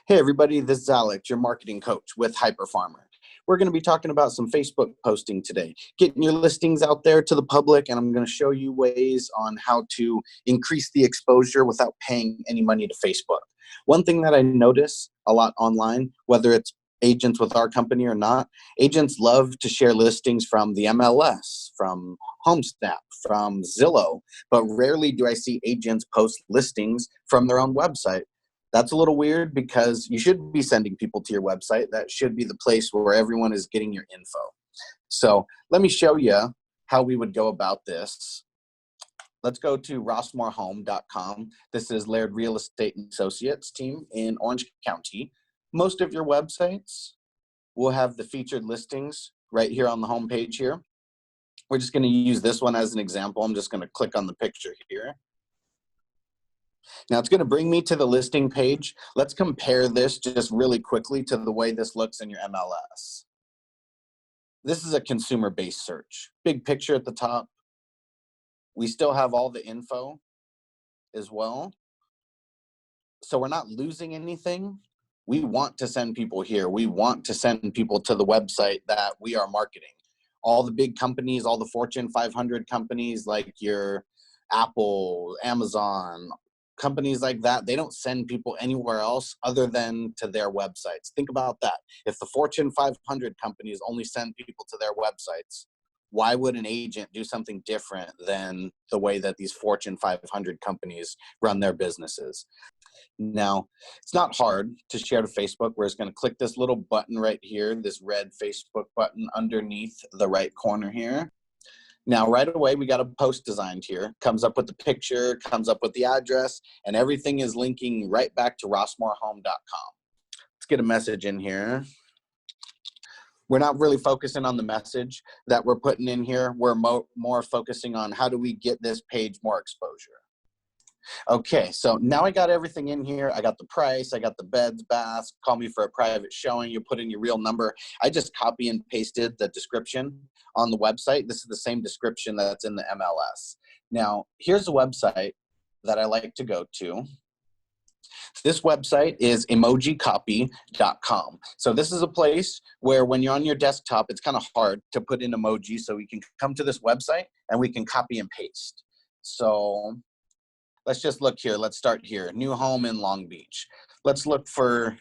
Hey everybody, this is Alex, your marketing coach with HyperFarmer. We're going to be talking about some Facebook posting today, getting your listings out there to the public, and I'm going to show you ways on how to increase the exposure without paying any money to Facebook. One thing that I notice a lot online, whether it's agents with our company or not, agents love to share listings from the MLS, from HomeSnap, from Zillow, but rarely do I see agents post listings from their own website. That's a little weird because you should be sending people to your website. That should be the place where everyone is getting your info. So let me show you how we would go about this. Let's go to rossmoorhome.com. This is Laird Real Estate and Associates team in Orange County. Most of your websites will have the featured listings right here on the home page here. We're just going to use this one as an example. I'm just going to click on the picture here. Now it's going to bring me to the listing page. Let's compare this just really quickly to the way this looks in your MLS. This is a consumer-based search. Big picture at the top. We still have all the info as well. So we're not losing anything. We want to send people here. We want to send people to the website that we are marketing. All the big companies, all the Fortune 500 companies like your Apple, Amazon, companies like that, they don't send people anywhere else other than to their websites. Think about that. If the Fortune 500 companies only send people to their websites, why would an agent do something different than the way that these Fortune 500 companies run their businesses? Now, it's not hard to share to Facebook. We're just going to click this little button right here, this red Facebook button underneath the right corner here. Now, right away, we got a post designed here. Comes up with the picture, comes up with the address, and everything is linking right back to rossmoorhome.com. Let's get a message in here. We're not really focusing on the message that we're putting in here. We're more focusing on how do we get this page more exposure. Okay, so now I got everything in here. I got the price, I got the beds, baths, call me for a private showing, you put in your real number. I just copy and pasted the description on the website. This is the same description that's in the MLS. Now, here's a website that I like to go to. This website is emojicopy.com. So this is a place where when you're on your desktop, it's kind of hard to put in emojis. So we can come to this website and we can copy and paste. So let's just look here. Let's start here. New home in Long Beach. Let's look for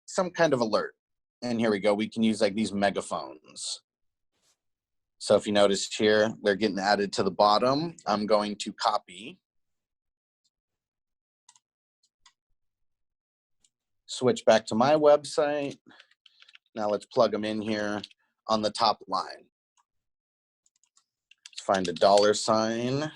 some kind of alert. And here we go. We can use like these megaphones. So if you notice here, they're getting added to the bottom. I'm going to copy. Switch back to my website. Now let's plug them in here on the top line. Let's find a $sign.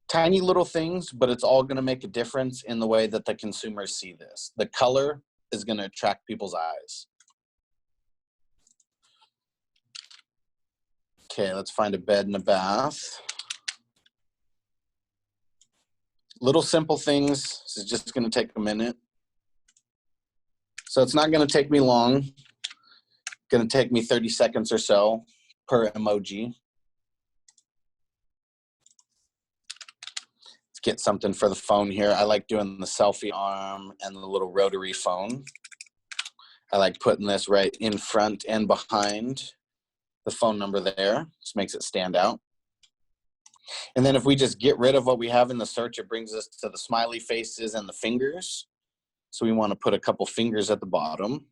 Tiny little things, but it's all going to make a difference in the way that the consumers see this. The color is going to attract people's eyes. Okay, let's find a bed and a bath. Little simple things. This is just going to take a minute. So it's not going to take me long. It's going to take me 30 seconds or so per emoji. Let's get something for the phone here. I like doing the selfie arm and the little rotary phone. I like putting this right in front and behind the phone number there. Just makes it stand out. And then if we just get rid of what we have in the search, it brings us to the smiley faces and the fingers. So we want to put a couple fingers at the bottom,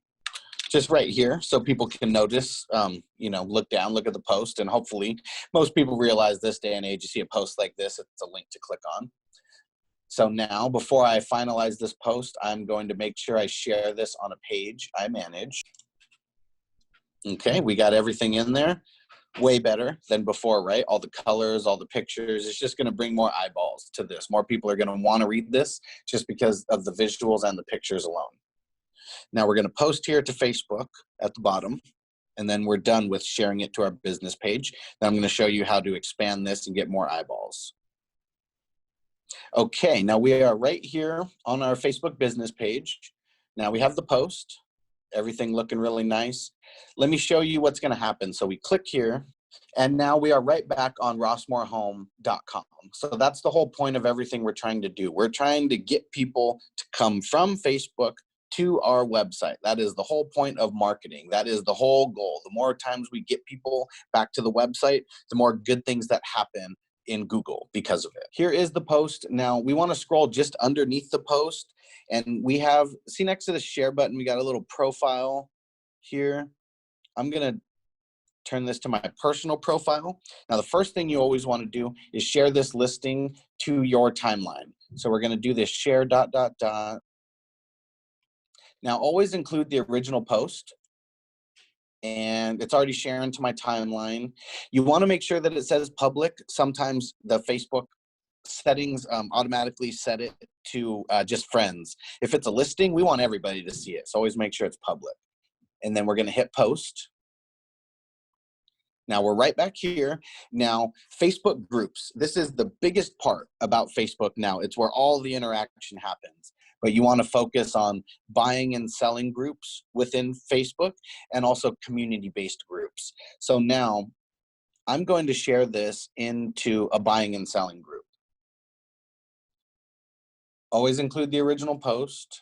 just right here, so people can notice, look down, look at the post, and hopefully most people realize this day and age, you see a post like this, it's a link to click on. So now, before I finalize this post, I'm going to make sure I share this on a page I manage. Okay, we got everything in there. Way better than before, right? All the colors, all the pictures. It's just going to bring more eyeballs to this. More people are going to want to read this just because of the visuals and the pictures alone. Now we're going to post here to Facebook at the bottom, and then we're done with sharing it to our business page. Then I'm going to show you how to expand this and get more eyeballs. Okay, now we are right here on our Facebook business page. Now we have the post, everything looking really nice. Let me show you what's gonna happen. So we click here, and now we are right back on rossmorehome.com. So that's the whole point of everything we're trying to do. We're trying to get people to come from Facebook to our website. That is the whole point of marketing. That is the whole goal. The more times we get people back to the website, the more good things that happen in Google because of it. Here is the post. Now we want to scroll just underneath the post, and we have, see next to the share button, we got a little profile here. I'm going to turn this to my personal profile. Now, the first thing you always want to do is share this listing to your timeline. So we're going to do this share ... Now, always include the original post, and it's already sharing to my timeline. You want to make sure that it says public. Sometimes the Facebook settings automatically set it to just friends. If it's a listing, we want everybody to see it. So always make sure it's public. And then we're going to hit post. Now we're right back here. Now, Facebook groups. This is the biggest part about Facebook now. It's where all the interaction happens. But you want to focus on buying and selling groups within Facebook and also community-based groups. So now I'm going to share this into a buying and selling group. Always include the original post.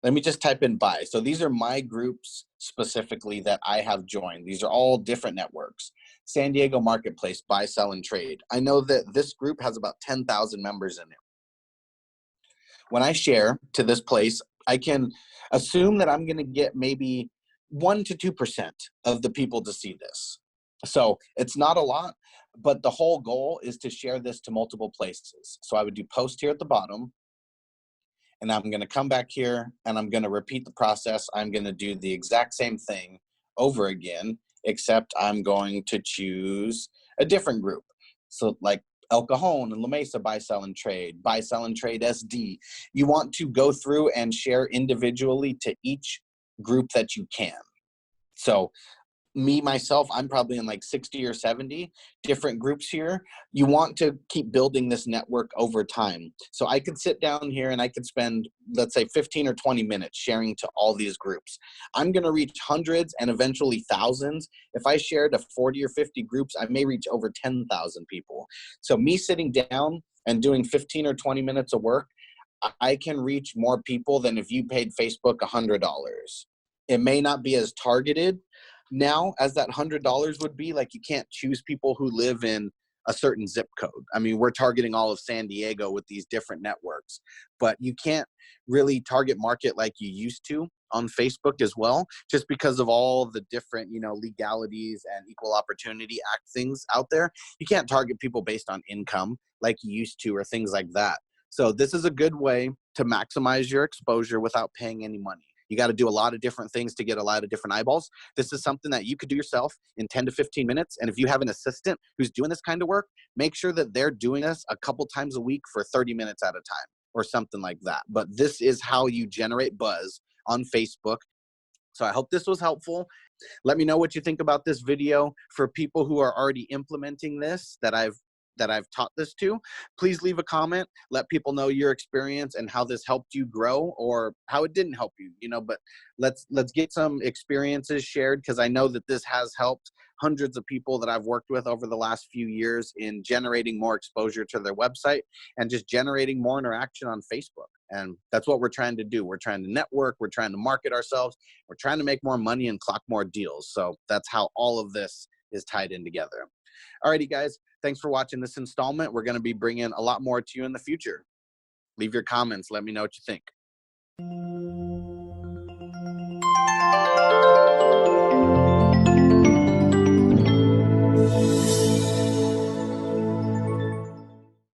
Let me just type in buy. So these are my groups specifically that I have joined. These are all different networks. San Diego Marketplace, buy, sell, and trade. I know that this group has about 10,000 members in it. When I share to this place, I can assume that I'm gonna get maybe 1 to 2% of the people to see this. So it's not a lot, but the whole goal is to share this to multiple places. So I would do post here at the bottom, and I'm going to come back here and I'm going to repeat the process. I'm going to do the exact same thing over again, except I'm going to choose a different group. So like El Cajon and La Mesa, buy, sell, and trade SD. You want to go through and share individually to each group that you can. So me, myself, I'm probably in like 60 or 70 different groups here. You want to keep building this network over time. So I could sit down here and I could spend, let's say, 15 or 20 minutes sharing to all these groups. I'm going to reach hundreds and eventually thousands. If I share to 40 or 50 groups, I may reach over 10,000 people. So me sitting down and doing 15 or 20 minutes of work, I can reach more people than if you paid Facebook $100. It may not be as targeted now as that $100 would be. Like, you can't choose people who live in a certain zip code. I mean, we're targeting all of San Diego with these different networks, but you can't really target market like you used to on Facebook as well, just because of all the different, you know, legalities and Equal Opportunity Act things out there. You can't target people based on income like you used to or things like that. So this is a good way to maximize your exposure without paying any money. You got to do a lot of different things to get a lot of different eyeballs. This is something that you could do yourself in 10 to 15 minutes. And if you have an assistant who's doing this kind of work, make sure that they're doing this a couple times a week for 30 minutes at a time or something like that. But this is how you generate buzz on Facebook. So I hope this was helpful. Let me know what you think about this video. For people who are already implementing this that I've taught this to, please leave a comment. Let people know your experience and how this helped you grow or how it didn't help you, you know, but let's get some experiences shared, because I know that this has helped hundreds of people that I've worked with over the last few years in generating more exposure to their website and just generating more interaction on Facebook. And that's what we're trying to do. We're trying to network, we're trying to market ourselves, we're trying to make more money and clock more deals. So that's how all of this is tied in together. Alrighty, guys. Thanks for watching this installment. We're going to be bringing a lot more to you in the future. Leave your comments. Let me know what you think.